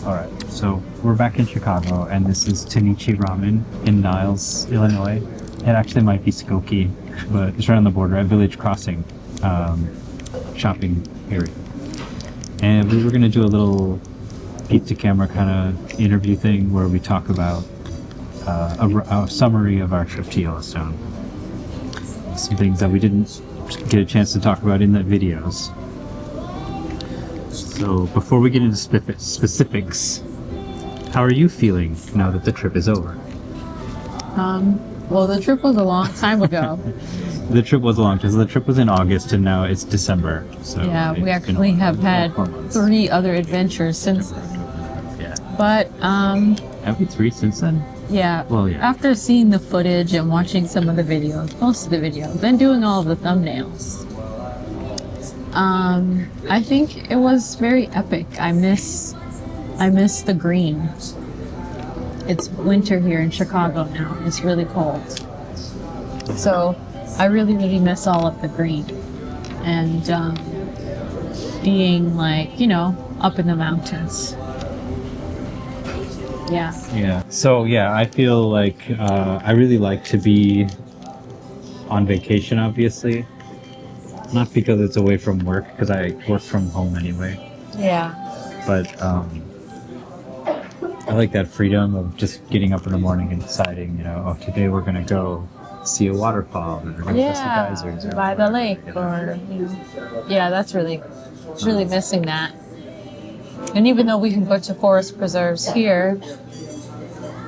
All right, so we're back in Chicago, and this is Tanichi Ramen in Niles, Illinois. It actually might be Skokie, but it's right on the border at Village Crossing shopping area. And we were going to do a little pizza camera kind of interview thing where we talk about a summary of our trip to Yellowstone. Some things that we didn't get a chance to talk about in the videos. So before we get into specifics, how are you feeling now that the trip is over? Well, the trip was a long time ago. The trip was a long time. So the trip was in August and now it's December. So yeah, we actually have had 3 other adventures since then. Yeah. But, have we 3 since then? yeah. Well, yeah. After seeing the footage and watching some of the videos, most of the videos, and doing all of the thumbnails, I think it was very epic. I miss the green. It's winter here in Chicago now. It's really cold. So I really, really miss all of the green. And being like, you know, up in the mountains. Yeah. Yeah. So yeah, I feel like I really like to be on vacation, obviously. Not because it's away from work, because I work from home anyway. Yeah. But I like that freedom of just getting up in the morning and deciding, you know, oh, today we're going to go see a waterfall or go to some geysers. Or by the lake or, you know. Yeah, that's really missing that. And even though we can go to forest preserves here,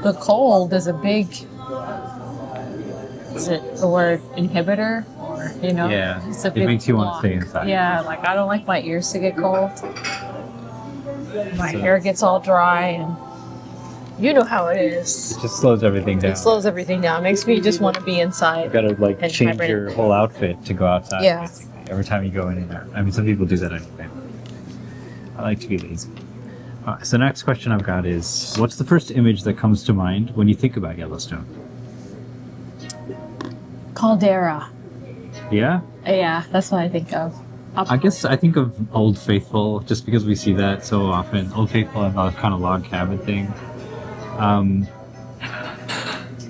the cold is a big, is it the word inhibitor? Or, you know, yeah, it's a it big makes you want block. to stay inside. Yeah, like I don't like my ears to get cold. My hair gets all dry and you know how it is. It just slows everything down. It slows everything down. Makes me just want to be inside. You gotta like and change hibernate. your whole outfit to go outside. Yeah. Basically, every time you go in and out. I mean, some people do that anyway. I like to be lazy. So the next question I've got is, what's the first image that comes to mind when you think about Yellowstone? Caldera. Yeah? Yeah, that's what I think of. I guess I think of Old Faithful just because we see that so often. Old Faithful and the kind of log cabin thing.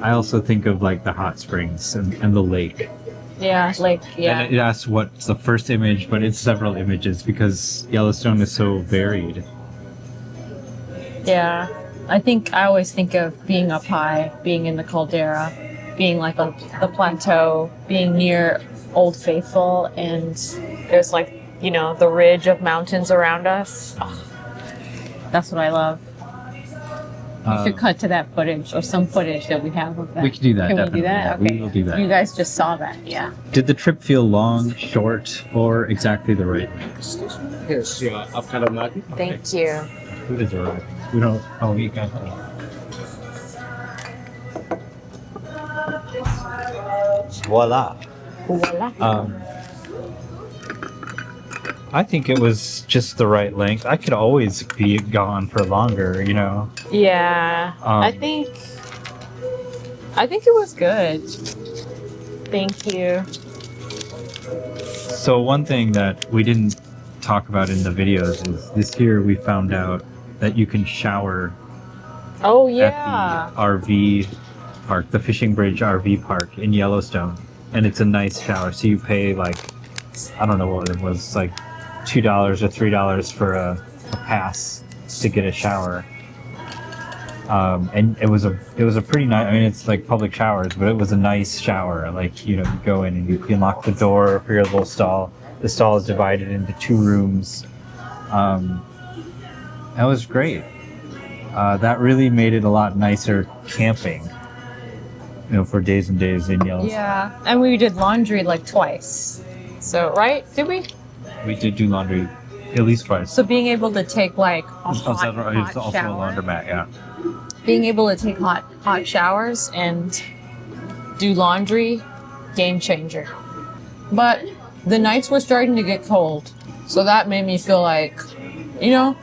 I also think of like the hot springs and the lake. Yeah, like, yeah. And it asks what's the first image, but it's several images because Yellowstone is so varied. Yeah. I always think of being up high, being in the caldera, being like on the plateau, being near Old Faithful, and there's like, you know, the ridge of mountains around us. Oh, that's what I love. We should cut to that footage or some footage that we have of that. We can do that. Can definitely. we do that? Yeah, Okay. we will do that. You guys just saw that, yeah. Did the trip feel long, short, or exactly the right length? Here's your avocado nugget. Thank you. Food is alright. We don't. Oh, you guys. Voila. Voila. I think it was just the right length. I could always be gone for longer, you know. Yeah. I think it was good. Thank you. So one thing that we didn't talk about in the videos is this year we found out that you can shower Oh at yeah. the RV park, the Fishing Bridge RV park in Yellowstone, and it's a nice shower. So you pay like, I don't know what it was, like $2 or $3 for a pass to get a shower. And it was a pretty nice. I mean, it's like public showers, but it was a nice shower. Like, you know, you go in and you unlock the door for your little stall. The stall is divided into 2 rooms. That was great. That really made it a lot nicer camping, you know, for days and days in Yellowstone. Yeah. And we did laundry like twice. So, right? Did we? We did do laundry at least twice. So being able to take like a It's hot also a shower. laundromat, yeah. Being able to take hot showers and do laundry, game changer. But the nights were starting to get cold, so that made me feel like, you know.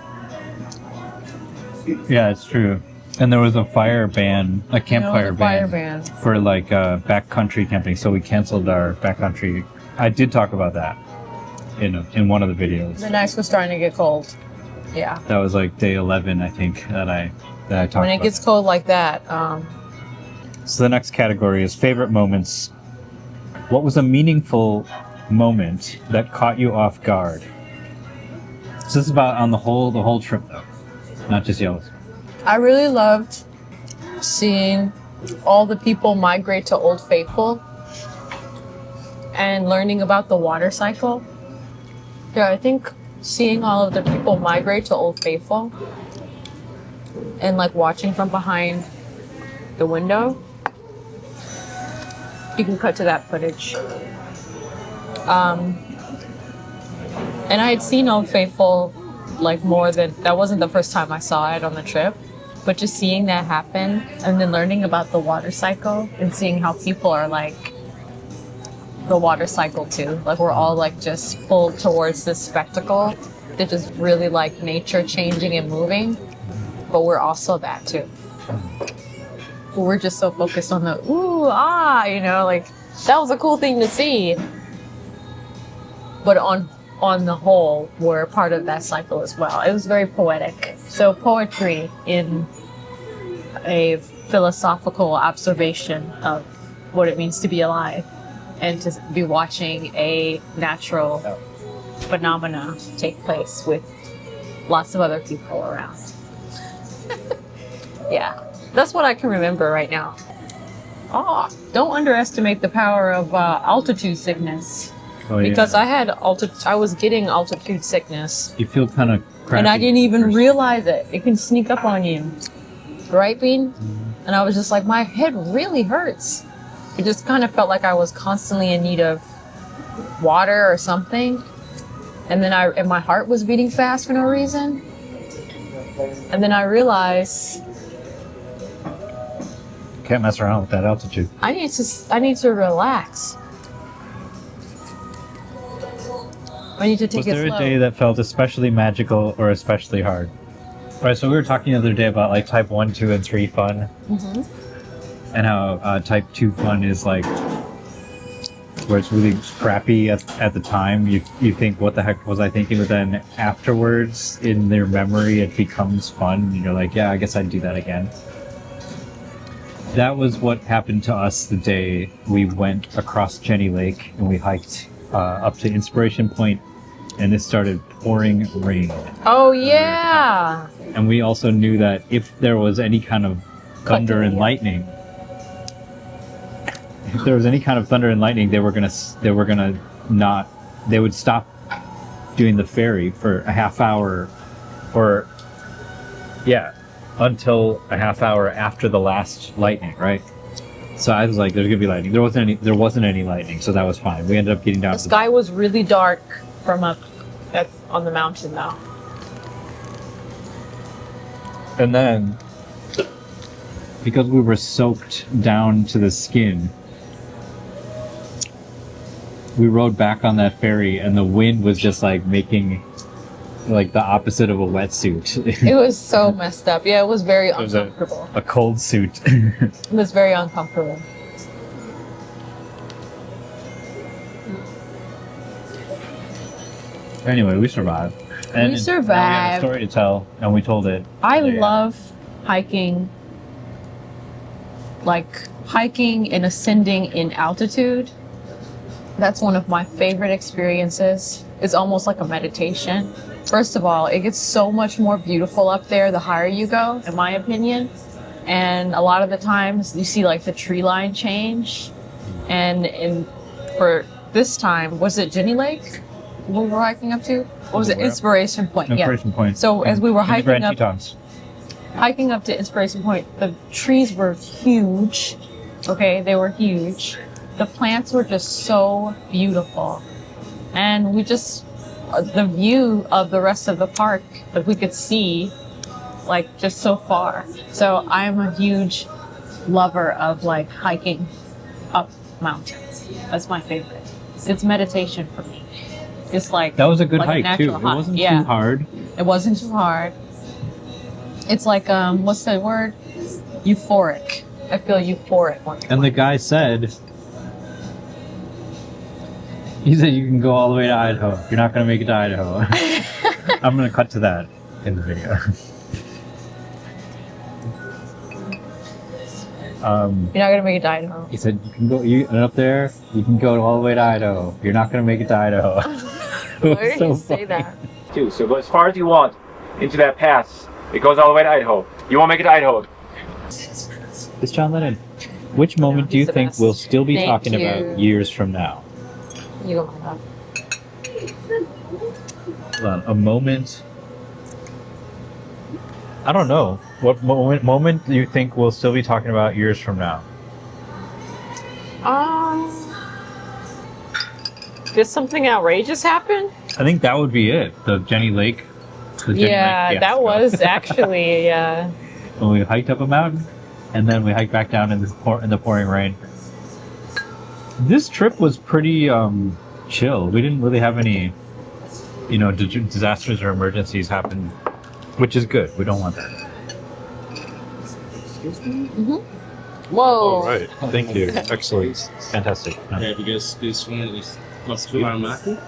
Yeah, it's true. And there was a fire ban, a campfire fire ban, ban. for like backcountry camping, so we canceled our backcountry. I did talk about that in one of the videos. The nights were starting to get cold. Yeah. That was like day 11, I think, that I talked When it about. gets cold like that, So the next category is favorite moments. What was a meaningful moment that caught you off guard? So this is about on the whole trip though, not just Yellowstone. I really loved seeing all the people migrate to Old Faithful and learning about the water cycle. Yeah, I think seeing all of the people migrate to Old Faithful and like watching from behind the window. You can cut to that footage. And I had seen Old Faithful like more than, that wasn't the first time I saw it on the trip, but just seeing that happen and then learning about the water cycle and seeing how people are like the water cycle too. Like we're all like just pulled towards this spectacle that just really like nature changing and moving, but we're also that too. But we're just so focused on the ooh, ah, you know, like that was a cool thing to see. But on the whole, we're part of that cycle as well. It was very poetic. So poetry in a philosophical observation of what it means to be alive and to be watching a natural phenomena take place with lots of other people around. Yeah, that's what I can remember right now. Oh, don't underestimate the power of altitude sickness. Oh, yeah. Because I was getting altitude sickness. You feel kind of crappy. And I didn't even first. realize it. It can sneak up on you. Right, Bean? And I was just like, my head really hurts. It just kind of felt like I was constantly in need of water or something. And then and my heart was beating fast for no reason. And then I realized Can't mess around with that altitude. I need to relax. I need to take Was it there slow. a day that felt especially magical or especially hard? All right, so we were talking the other day about like type 1, 2, and 3 fun. Mm-hmm. And how type 2 fun is like where it's really crappy at the time. You think, what the heck was I thinking? But then afterwards, in their memory, it becomes fun. And you're like, yeah, I guess I'd do that again. That was what happened to us the day we went across Jenny Lake and we hiked up to Inspiration Point, and it started pouring rain. Oh, yeah. And we also knew that if there was any kind of thunder and lightning, they would stop doing the ferry for a half hour, until a half hour after the last lightning, right? So I was like, there's gonna be lightning. There wasn't any lightning, so that was fine. We ended up getting down The to sky was really dark from up on the mountain though. And then, because we were soaked down to the skin, we rode back on that ferry, and the wind was just like making like the opposite of a wetsuit. It was so messed up. Yeah, it was very It was uncomfortable. a cold suit. It was very uncomfortable. Anyway, we survived. And We now we have a survived. story to tell, and we told it. I Yeah. love hiking, like hiking and ascending in altitude. That's one of my favorite experiences. It's almost like a meditation. First of all, it gets so much more beautiful up there the higher you go, in my opinion. And a lot of the times you see like the tree line change. And for this time, was it Jenny Lake we were hiking up to? What was it? Where? Inspiration Point. Inspiration Yeah. Point. So as we were In the hiking Grand up, Tetons. hiking up to Inspiration Point, the trees were huge. Okay, they were huge. The plants were just so beautiful. And we just, the view of the rest of the park that we could see, like just so far. So I'm a huge lover of like hiking up mountains. That's my favorite. It's meditation for me. It's like That was a good like hike too. natural It hike. wasn't Yeah. too hard. It wasn't too hard. It's like what's the word? Euphoric. I feel euphoric when And the guy said, he said you can go all the way to Idaho. You're not gonna make it to Idaho. I'm gonna cut to that. in the video. You're not gonna make it to Idaho. He said, "You can go. And up there, you can go all the way to Idaho. You're not gonna make it to Idaho." Why did you say that? Too. So go as far as you want into that pass. It goes all the way to Idaho. You won't make it to Idaho. It's John Lennon. Which moment do you he's the think best. we'll still be Thank talking you. about years from now? You go, Mom. Hold on, a moment. I don't know. What moment do you think we'll still be talking about years from now? Did something outrageous happen? I think that would be it. The Jenny Lake. The Jenny Yeah, Lake that fiasco. was actually When we hiked up a mountain, and then we hiked back down in the pouring rain. This trip was pretty chill. We didn't really have any, disasters or emergencies happen, which is good. We don't want that. Whoa. All right. Thank you. Excellent. Fantastic. Yeah, because this one is not market.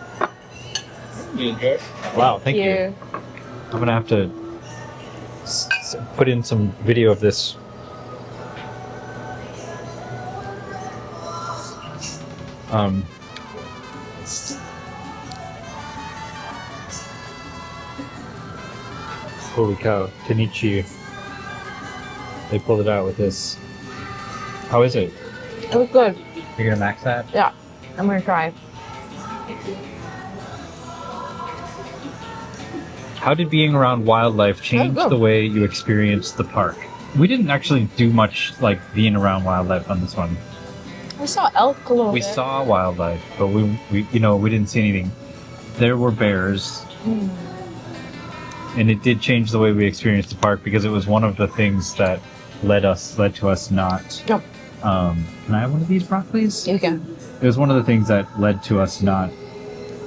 You enjoy? Wow. Thank you. I'm gonna have to put in some video of this. Holy cow, Tanichi. They pulled it out with this. How is it? It was good. You're gonna max that? Yeah, I'm gonna try. How did being around wildlife change good. the way you experienced the park? We didn't actually do much like being around wildlife on this one. We saw elk a little We bit. saw wildlife, but we didn't see anything. There were bears, and it did change the way we experienced the park because it was one of the things that led to us not. Yep. Can I have one of these broccolis? You can. It was one of the things that led to us not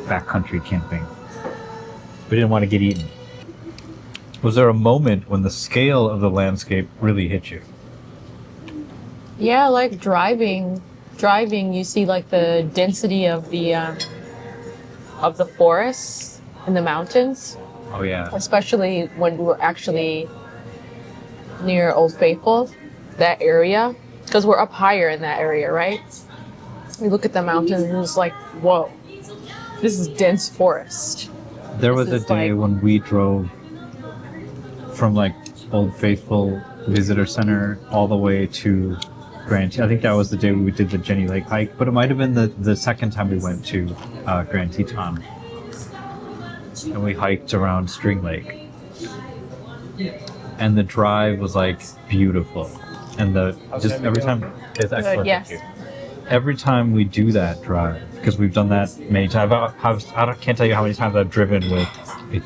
backcountry camping. We didn't want to get eaten. Was there a moment when the scale of the landscape really hit you? Yeah, like driving, you see like the density of the forests in the mountains, Oh yeah. especially when we were actually near Old Faithful, that area, because we're up higher in that area, right? We look at the mountains and it's like, whoa, this is dense forest. There was a This is day like- when we drove from like Old Faithful Visitor Center all the way to Grand Teton. I think that was the day we did the Jenny Lake hike, but it might have been the second time we went to Grand Teton. And we hiked around String Lake. And the drive was like beautiful. And every time it's excellent. yes. Thank you. Every time we do that drive, because we've done that many times. Can't tell you how many times I've driven with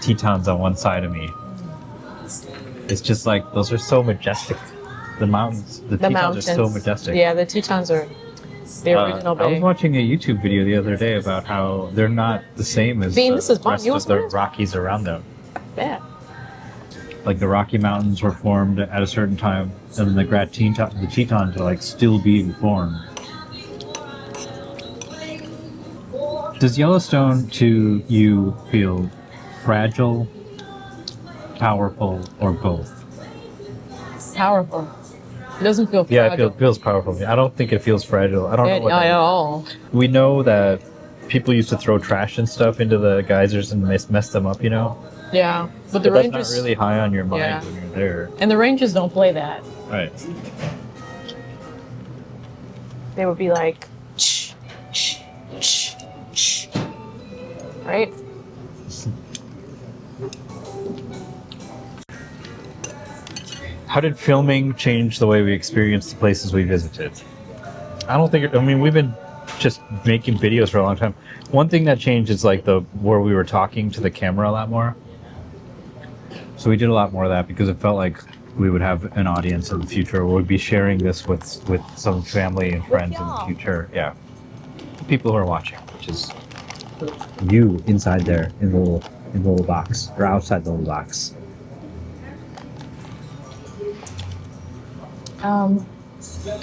Tetons on one side of me. It's just like, those are so majestic. The mountains, the Tetons are so majestic. Yeah, the Tetons are the original I was bay. watching a YouTube video the other day about how they're not the same as Bean, the this is mine. rest You of want the some of this? Rockies around them. Yeah. Like the Rocky Mountains were formed at a certain time, and then the Tetons are like still being formed. Does Yellowstone to you feel fragile, powerful, or both? Powerful. It doesn't feel Yeah, fragile. it feels powerful. I don't think it feels fragile. I don't know what At that is. all. We know that people used to throw trash and stuff into the geysers and mess them up, Yeah, but the But that's rangers not really high on your mind Yeah. when you're there. and the rangers don't play that. Right. They would be like, shh, shh, shh, shh. Right? How did filming change the way we experienced the places we visited? I don't think. We've been just making videos for a long time. One thing that changed is like where we were talking to the camera a lot more. So we did a lot more of that because it felt like we would have an audience in the future. We'd be sharing this with some family and friends in the future. Yeah, people who are watching, which is you inside there in the little box or outside the little box.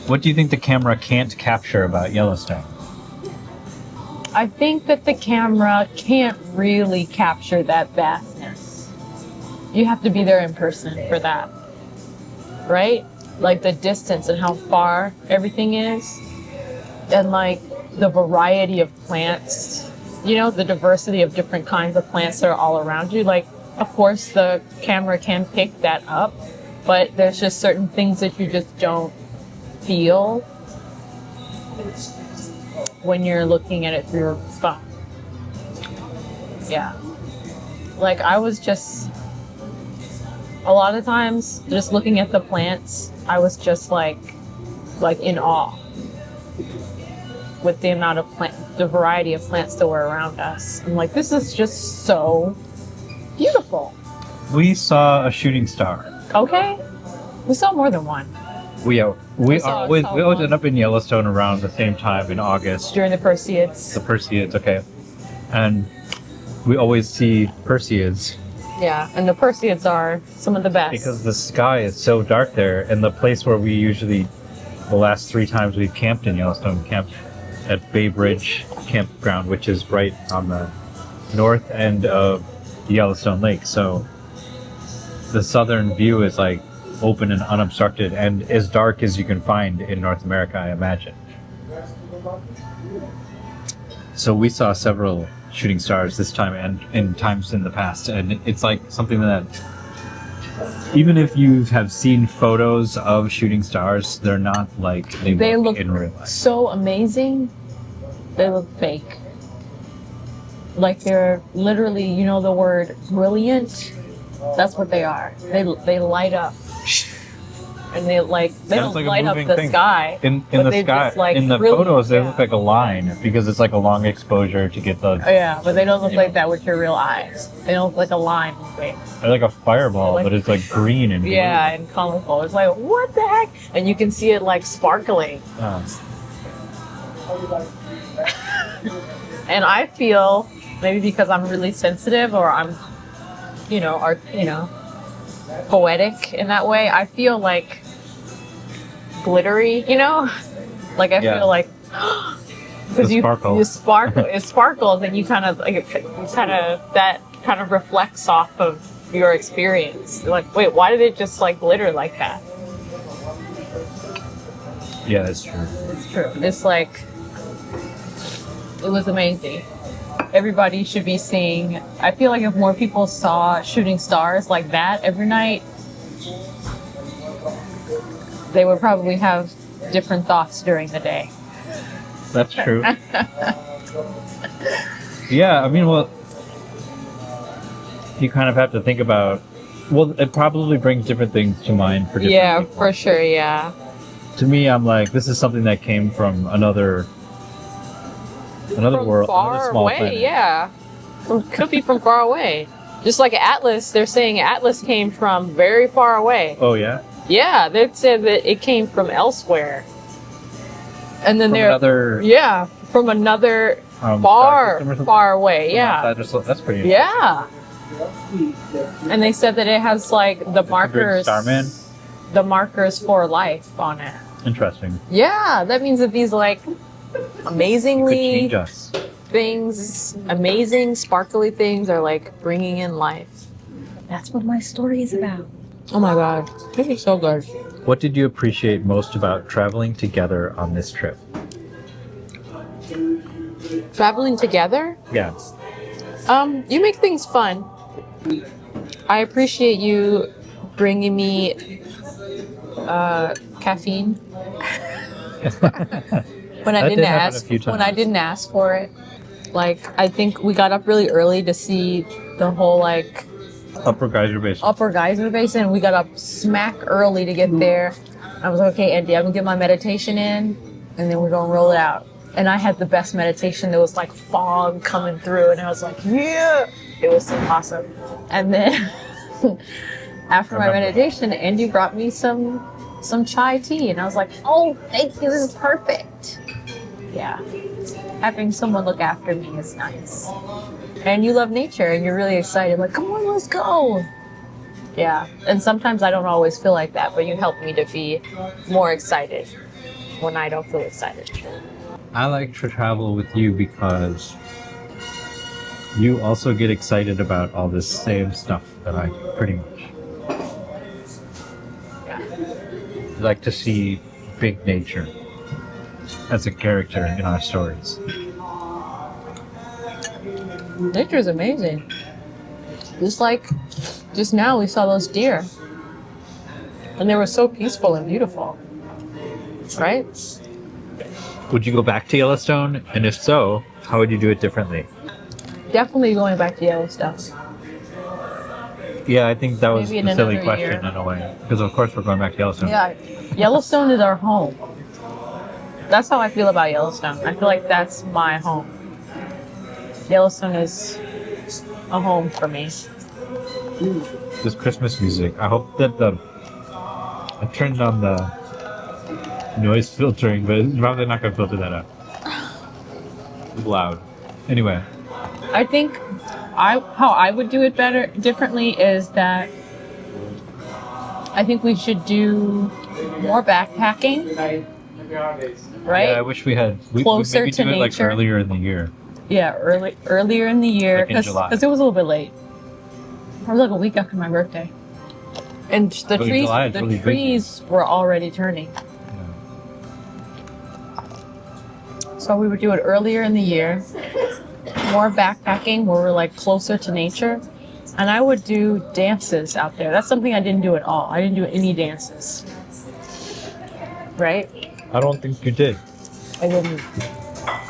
What do you think the camera can't capture about Yellowstone? I think that the camera can't really capture that vastness. you have to be there in person for that, right? Like the distance and how far everything is, and like the variety of plants, you know, the diversity of different kinds of plants that are all around you. Like, of course, the camera can pick that up, but there's just certain things that you just don't feel when you're looking at it through your phone. Yeah. Like, I was just, a lot of times, just looking at the plants, I was just like in awe with the amount of the variety of plants that were around us. I'm like, this is just so beautiful. We saw a shooting star. Okay. We saw more than one We saw always one. end up in Yellowstone around the same time in August. during the Perseids. The Perseids, okay. And we always see Perseids Yeah, and the Perseids are some of the best. because the sky is so dark there, and the place where we usually, the last 3 times we've camped in Yellowstone, camped at Bay Bridge Campground, which is right on the north end of Yellowstone Lake. So the southern view is like open and unobstructed and as dark as you can find in North America, I imagine. So we saw several shooting stars this time and in times in the past, and it's like something that even if you have seen photos of shooting stars, they're not like they look in real life. So amazing. They look fake. Like they're literally, you know, the word brilliant. That's what they are. They light up, and they don't like a light up moving the thing. sky. In but the they sky, just, like, in the really- photos, they yeah. look like a line because it's like a long exposure to get the. Oh, yeah, but they don't look like that with your real eyes. They don't look like a line moving. They're like a fireball, Like- but it's like green and blue. Yeah, and colorful. It's like, what the heck? And you can see it like sparkling. Oh. And I feel maybe because I'm really sensitive or I'm, poetic in that way. I feel like glittery, like I Yeah. feel like because The sparkle. you sparkle, it sparkles, and you kind of that kind of reflects off of your experience. Like, wait, why did it just like glitter like that? Yeah, that's true. It's true. It's like, it was amazing. Everybody should be seeing. I feel like if more people saw shooting stars like that every night, they would probably have different thoughts during the day. That's true. Yeah, I mean, well, you kind of have to think about. Well, it probably brings different things to mind for different Yeah, people. for sure. Yeah. To me, I'm like, this is something that came from another From world, far another small away, planet. yeah. Could be from far away. Just like Atlas, they're saying Atlas came from very far away. Oh yeah, Yeah, they said that it came from elsewhere. And then from they're another from another star far system or something? far away. From Yeah. outside, that's pretty. Yeah. And they said that it has like the markers, Starman. the markers for life on it. Interesting. Yeah, that means that these like Could amazingly change us. things, amazing sparkly things are like bringing in life. That's what my story is about. Oh my god, this is so good. What did you appreciate most about traveling together on this trip? Traveling together, Yeah. you make things fun. I appreciate you bringing me caffeine when I That didn't did happen a ask. few When I times. didn't ask for it, like I think we got up really early to see the whole like Upper Geyser Basin. Upper Geyser Basin. We got up smack early to get there. I was like, okay, Andy, I'm gonna get my meditation in, and then we're gonna roll it out. And I had the best meditation. There was like fog coming through, and I was like, yeah, it was so awesome. And then after my Remember. meditation, Andy brought me some chai tea, and I was like, oh, thank you, this is perfect. Yeah, having someone look after me is nice. And you love nature, and you're really excited, like, come on, let's go. Yeah, and sometimes I don't always feel like that, but you help me to be more excited when I don't feel excited. I like to travel with you because you also get excited about all this same stuff that I do, pretty much. I like to see big nature as a character in our stories. Nature's amazing. Just now we saw those deer. And they were so peaceful and beautiful. Right? Would you go back to Yellowstone? And if so, how would you do it differently? Definitely going back to Yellowstone. Yeah, I think that was Maybe in a silly another question year. in a way. Because of course we're going back to Yellowstone. Yeah. Yellowstone is our home. That's how I feel about Yellowstone. I feel like that's my home. Yellowstone is a home for me. This Christmas music. I hope that I turned on the noise filtering, but it's probably not going to filter that out. It's loud. Anyway. I think how I would do it differently is that I think we should do more backpacking, right? Yeah, I wish we had. We Closer maybe to do it like nature. earlier in the year. Yeah, earlier in the year Like in July. because it was a little bit late. Or like a week after my birthday, and the Oh, July is really trees were already turning. So we would do it earlier in the year, more backpacking where we're like closer to nature, and I would do dances out there. That's something I didn't do at all. I didn't do any dances. Right? I don't think you did. I didn't.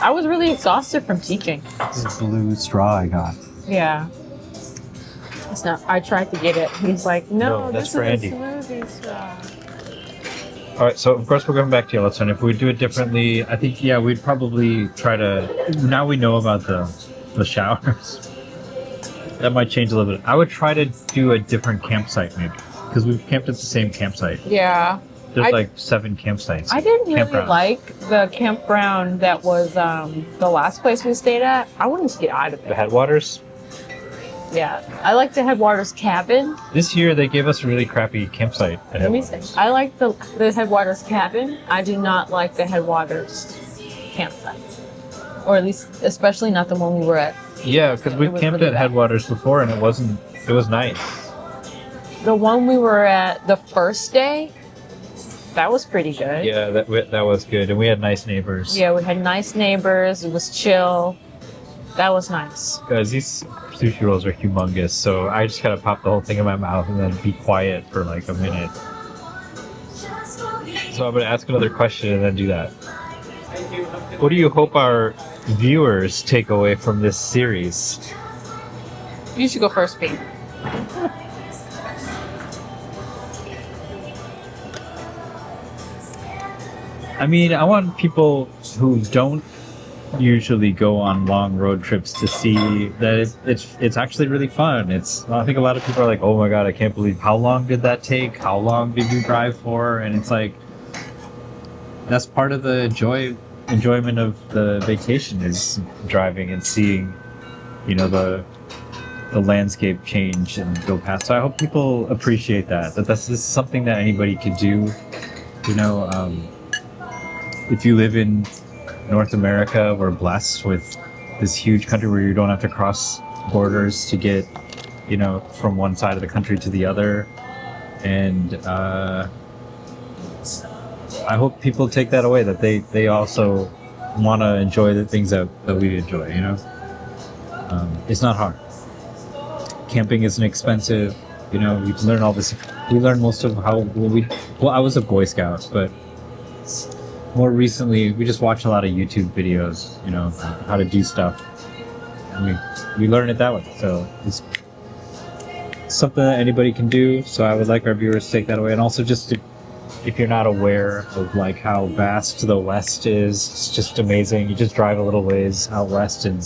I was really exhausted from teaching. This is blue straw I got. Yeah. It's not. I tried to get it. He's like, No, no, that's this for is Andy. a smoothie straw. All right, so of course we're going back to Yellowstone. If we do it differently, I think we'd probably try to. Now we know about the showers. That might change a little bit. I would try to do a different campsite maybe, because we've camped at the same campsite. Yeah. There's like 7 campsites. I didn't really Campgrounds. like the campground that was the last place we stayed at. I wanted to get out of the it. Headwaters. Yeah. I like the Headwaters cabin. This year they gave us a really crappy campsite at Let me Headwaters. say, I like the Headwaters cabin. I do not like the Headwaters campsite. Or at least, especially not the one we were at. Yeah, because we've It was camped really at bad. Headwaters before and it was nice. The one we were at the first day, that was pretty good. Yeah, that was good, and we had nice neighbors. Yeah, we had nice neighbors. It was chill. That was nice. Guys, these sushi rolls are humongous, so I just gotta pop the whole thing in my mouth and then be quiet for like a minute. So I'm gonna ask another question and then do that. What do you hope our viewers take away from this series? You should go first, Pete. I mean, I want people who don't usually go on long road trips to see that it's actually really fun. I think a lot of people are like, oh my god, I can't believe how long did that take? How long did you drive for? And it's like, that's part of the enjoyment of the vacation is driving and seeing, the landscape change and go past. So I hope people appreciate that this is something that anybody could do. If you live in North America, we're blessed with this huge country where you don't have to cross borders to get, from one side of the country to the other. And I hope people take that away, that they also want to enjoy the things that we enjoy, It's not hard. Camping isn't expensive, you can learn all this. We learned most of I was a Boy Scout, but more recently, we just watch a lot of YouTube videos, how to do stuff. And we learn it that way. So it's something that anybody can do. So I would like our viewers to take that away. And also just if you're not aware of like how vast the West is, it's just amazing. You just drive a little ways out west and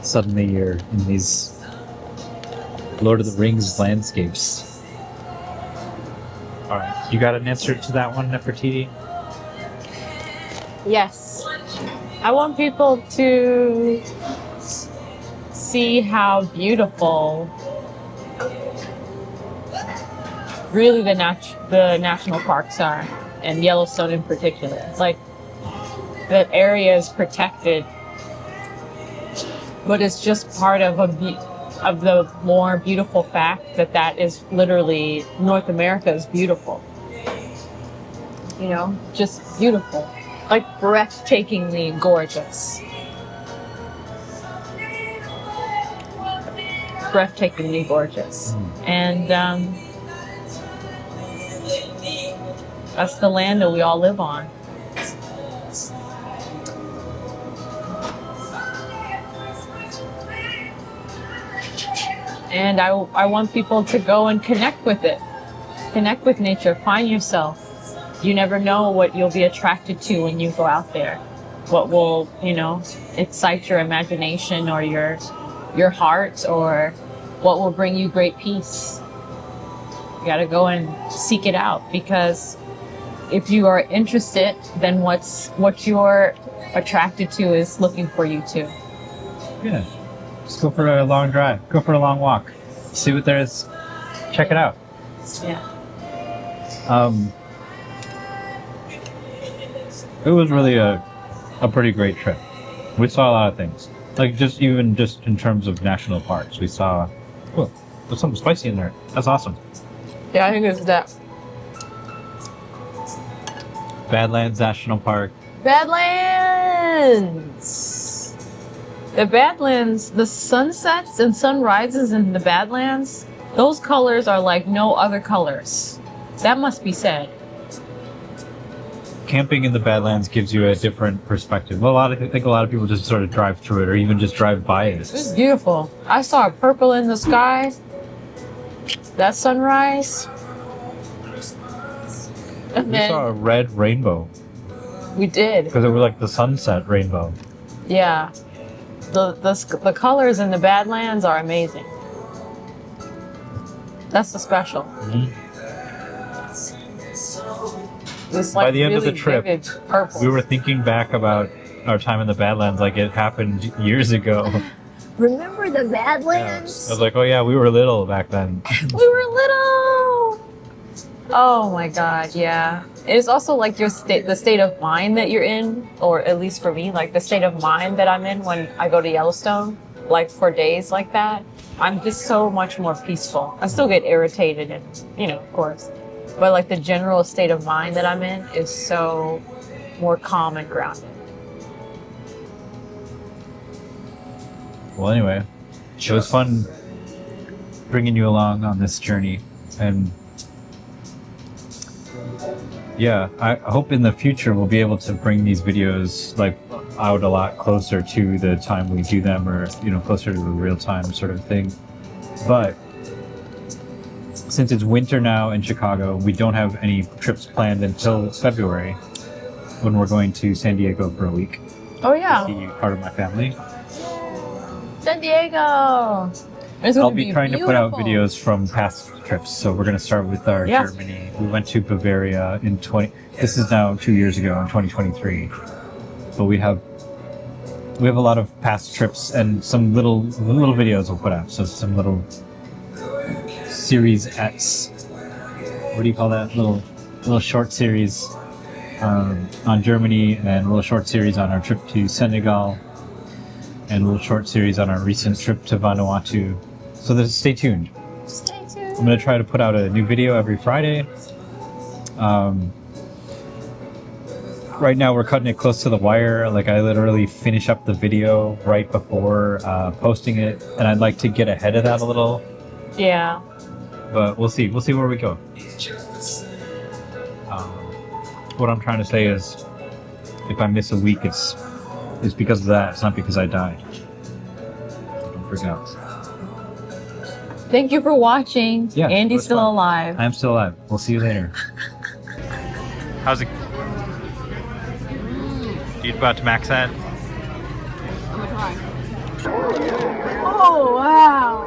suddenly you're in these Lord of the Rings landscapes. All right. You got an answer to that one, Nefertiti? Yes. I want people to see how beautiful really the national parks are, and Yellowstone in particular. Like, that area is protected, but it's just part of of the more beautiful fact that that is literally North America is beautiful. You know, just beautiful. Like breathtakingly gorgeous. Breathtakingly gorgeous. And that's the land that we all live on. And I want people to go and connect with it. Connect with nature. Find yourself. You never know what you'll be attracted to when you go out there. What will, you know, excite your imagination or your heart, or what will bring you great peace. You gotta go and seek it out, because if you are interested, then what you're attracted to is looking for you too. Yeah. Just go for a long drive. Go for a long walk. See what there is. Check it out. Yeah. It was really a pretty great trip. We saw a lot of things. Like just in terms of national parks, we saw. Oh, there's something spicy in there. That's awesome. Yeah, I think it's that. Badlands National Park. Badlands! The Badlands, the sunsets and sunrises in the Badlands, those colors are like no other colors. That must be said. Camping in the Badlands gives you a different perspective. Well, I think a lot of people just sort of drive through it, or even just drive by it. It's beautiful. I saw a purple in the sky. That sunrise. And We then saw a red rainbow we did. because it was like the sunset rainbow. Yeah. The colors in the Badlands are amazing. That's the special. It's By like the end of the really trip, vivid purple. We were thinking back about our time in the Badlands like it happened years ago. Remember the I Badlands? was like, oh yeah, we were little back then. We were little. Oh my God, yeah. It is also like the state of mind that you're in, or at least for me, like the state of mind that I'm in when I go to Yellowstone, like for days like that. I'm just so much more peaceful. I still get irritated and, you know, of course. But like the general state of mind that I'm in is so more calm and grounded. Well, anyway, it was fun bringing you along on this journey, and yeah, I hope in the future we'll be able to bring these videos like out a lot closer to the time we do them, or you know, closer to the real time sort of thing. But since it's winter now in Chicago, we don't have any trips planned until February, when we're going to San Diego for a week. Oh yeah, See part of my family. San Diego. It's gonna I'll be trying to put out beautiful. videos from past trips. So we're going to start with our Yeah. Germany. We went to Bavaria in this is now 2 years ago in 2023. But we have a lot of past trips and some little videos we'll put out. So some little series-ettes. What do you call that? Little short series on Germany, and a little short series on our trip to Senegal, and a little short series on our recent trip to Vanuatu. So stay tuned. Stay tuned. I'm going to try to put out a new video every Friday. Right now we're cutting it close to the wire. Like I literally finish up the video right before posting it, and I'd like to get ahead of that a little, Yeah. but we'll see. We'll see where we go. What I'm trying to say is, if I miss a week, it's because of that. It's not because I died. Don't freak out. Thank you for watching. Yeah, it Andy's was still fun. alive. I am still alive. We'll see you later. How's it? You about to max that? Oh wow.